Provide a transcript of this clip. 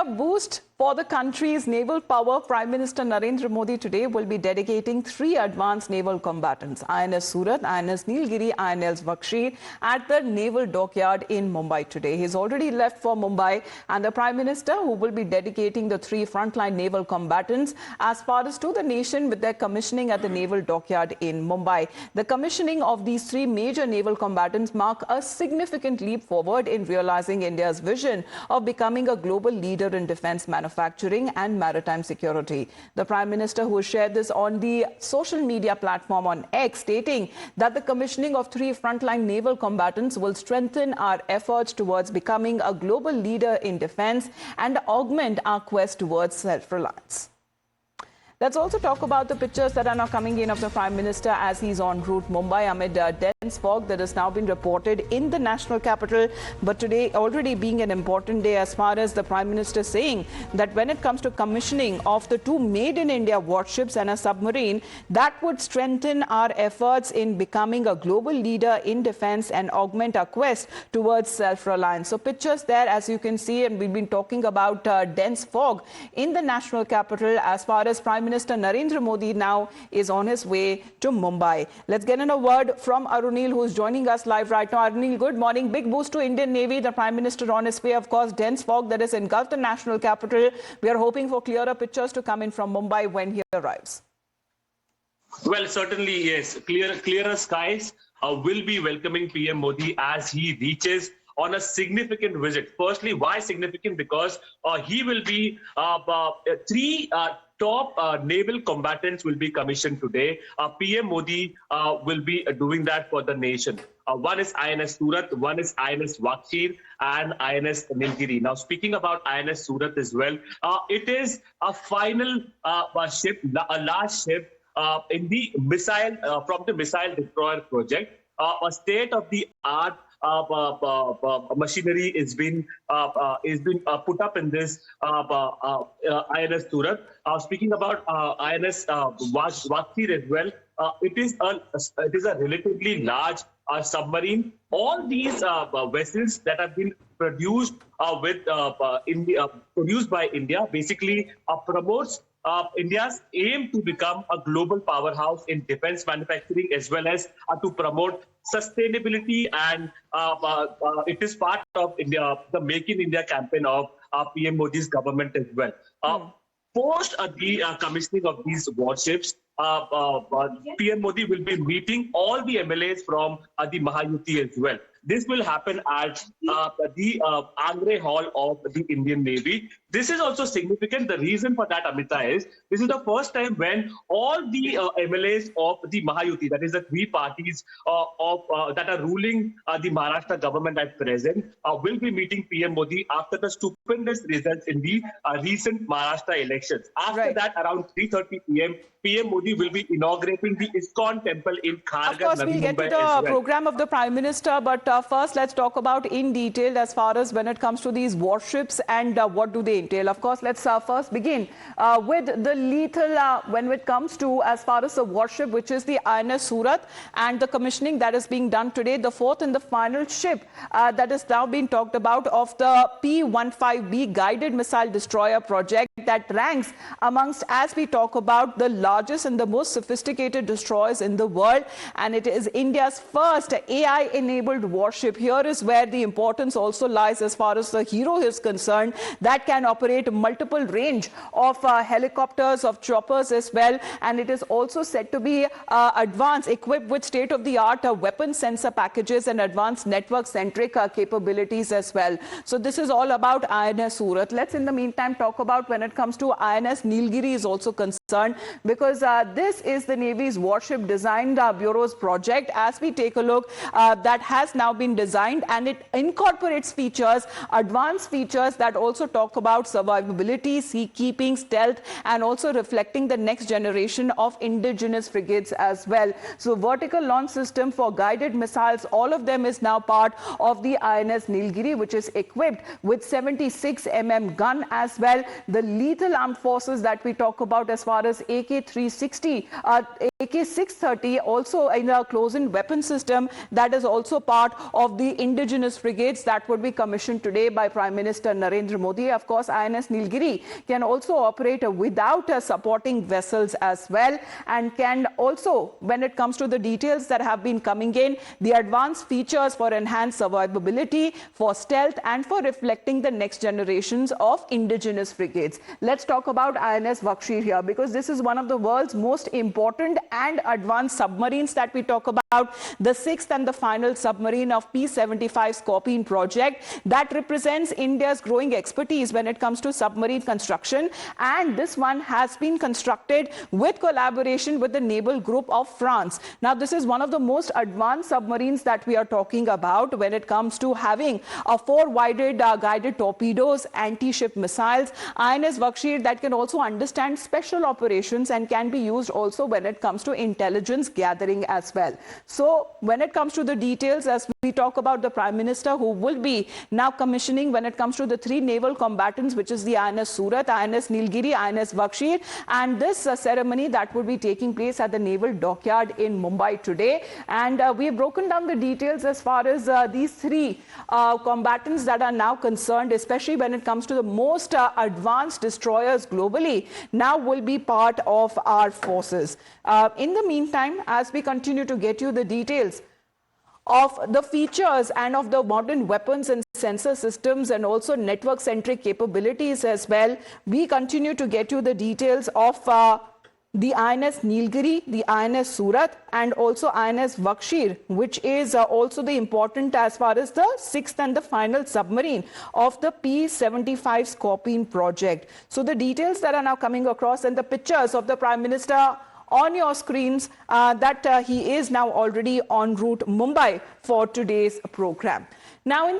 boost for the country's naval power, Prime Minister Narendra Modi today will be dedicating 3 advanced naval combatants, INS Surat, INS Nilgiri, INS Vaghsheer, at the naval dockyard in Mumbai today. He's already left for Mumbai, and the Prime Minister, who will be dedicating the 3 frontline naval combatants as far as to the nation with their commissioning at the naval dockyard in Mumbai. The commissioning of these 3 major naval combatants mark a significant leap forward in realizing India's vision of becoming a global leader in defense manufacturing and maritime security. The Prime Minister, who shared this on the social media platform on X, stating that the commissioning of 3 frontline naval combatants will strengthen our efforts towards becoming a global leader in defense and augment our quest towards self-reliance. Let's also talk about the pictures that are now coming in of the Prime Minister as he's en route Mumbai amid dense fog that has now been reported in the national capital. But today already being an important day as far as the Prime Minister saying that when it comes to commissioning of the 2 made-in-India warships and a submarine, that would strengthen our efforts in becoming a global leader in defense and augment our quest towards self-reliance. So pictures there, as you can see, and we've been talking about dense fog in the national capital as far as Prime Minister Narendra Modi now is on his way to Mumbai. Let's get in a word from Arunil, who is joining us live right now. Arunil, good morning. Big boost to Indian Navy. The Prime Minister on his way. Of course, dense fog that has engulfed the national capital. We are hoping for clearer pictures to come in from Mumbai when he arrives. Well, certainly, yes. Clearer skies will be welcoming PM Modi as he reaches on a significant visit. Firstly, why significant? Because he will be 3 top naval combatants will be commissioned today. PM Modi will be doing that for the nation. One is INS Surat, one is INS Vagsheer, and INS Nilgiri. Now, speaking about INS Surat as well, it is a final ship, a large ship in the missile from the missile destroyer project. A state-of-the-art machinery is being put up in this INS Surat. Speaking about INS Vagsheer as well, it is a relatively large submarine. All these vessels that have been produced produced by India basically promotes India's aim to become a global powerhouse in defense manufacturing, as well as to promote sustainability, and it is part of the Make in India campaign of PM Modi's government as well. Post the commissioning of these warships, PM Modi will be meeting all the MLAs from the Mahayuti as well. This will happen at the Angre Hall of the Indian Navy. This is also significant. The reason for that, Amita, is this is the first time when all the MLAs of the Mahayuti, that is the 3 parties that are ruling the Maharashtra government at present, will be meeting PM Modi after the stupendous results in the recent Maharashtra elections. After that, around 3:30 p.m., PM Modi will be inaugurating the ISKCON temple in Kharghar. Of course, we'll get to the program of the Prime Minister, but first let's talk about in detail as far as when it comes to these warships and what do they entail. Of course, let's first begin with the lethal when it comes to as far as the warship, which is the INS Surat, and the commissioning that is being done today, the 4th and the final ship that is now being talked about of the P-15B guided missile destroyer project that ranks amongst, as we talk about, the largest and the most sophisticated destroyers in the world, and it is India's first AI-enabled warship. Here is where the importance also lies as far as the hero is concerned, that can operate multiple range of helicopters, of choppers as well, and it is also said to be advanced, equipped with state-of-the-art weapon sensor packages and advanced network-centric capabilities as well. So this is all about INS Surat. Let's in the meantime talk about when it comes to INS Nilgiri is also concerned, because this is the Navy's Warship Design Bureau's project. As we take a look, that has now been designed, and it incorporates features, advanced features that also talk about survivability, seakeeping, stealth, and also reflecting the next generation of indigenous frigates as well. So vertical launch system for guided missiles, all of them is now part of the INS Nilgiri, which is equipped with 76 mm gun as well. The lethal armed forces that we talk about as far far as AK-360, AK-630, also in a close-in weapon system that is also part of the indigenous frigates that would be commissioned today by Prime Minister Narendra Modi. Of course, INS Nilgiri can also operate without supporting vessels as well, and can also, when it comes to the details that have been coming in, the advanced features for enhanced survivability, for stealth, and for reflecting the next generations of indigenous frigates. Let's talk about INS Vaghsheer here, because this is one of the world's most important and advanced submarines that we talk about, the sixth and the final submarine of P-75 Scorpion project that represents India's growing expertise when it comes to submarine construction. And this one has been constructed with collaboration with the naval group of France. Now, this is one of the most advanced submarines that we are talking about when it comes to having a four-winded guided torpedoes, anti-ship missiles, INS Vaghsheer that can also understand special operations and can be used also when it comes to intelligence gathering as well. So when it comes to the details, as we talk about the Prime Minister who will be now commissioning when it comes to the three naval combatants, which is the INS Surat, INS Nilgiri, INS Vagsheer, and this ceremony that would be taking place at the naval dockyard in Mumbai today. And we have broken down the details as far as these three combatants that are now concerned, especially when it comes to the most advanced destroyers globally, now will be part of our forces. In the meantime, as we continue to get you the details of the features and of the modern weapons and sensor systems and also network-centric capabilities as well, we continue to get you the details of the INS Nilgiri, the INS Surat, and also INS Vaghsheer, which is also the important as far as the sixth and the final submarine of the P-75 Scorpion project. So the details that are now coming across and the pictures of the Prime Minister on your screens that he is now already en route Mumbai for today's program. Now, in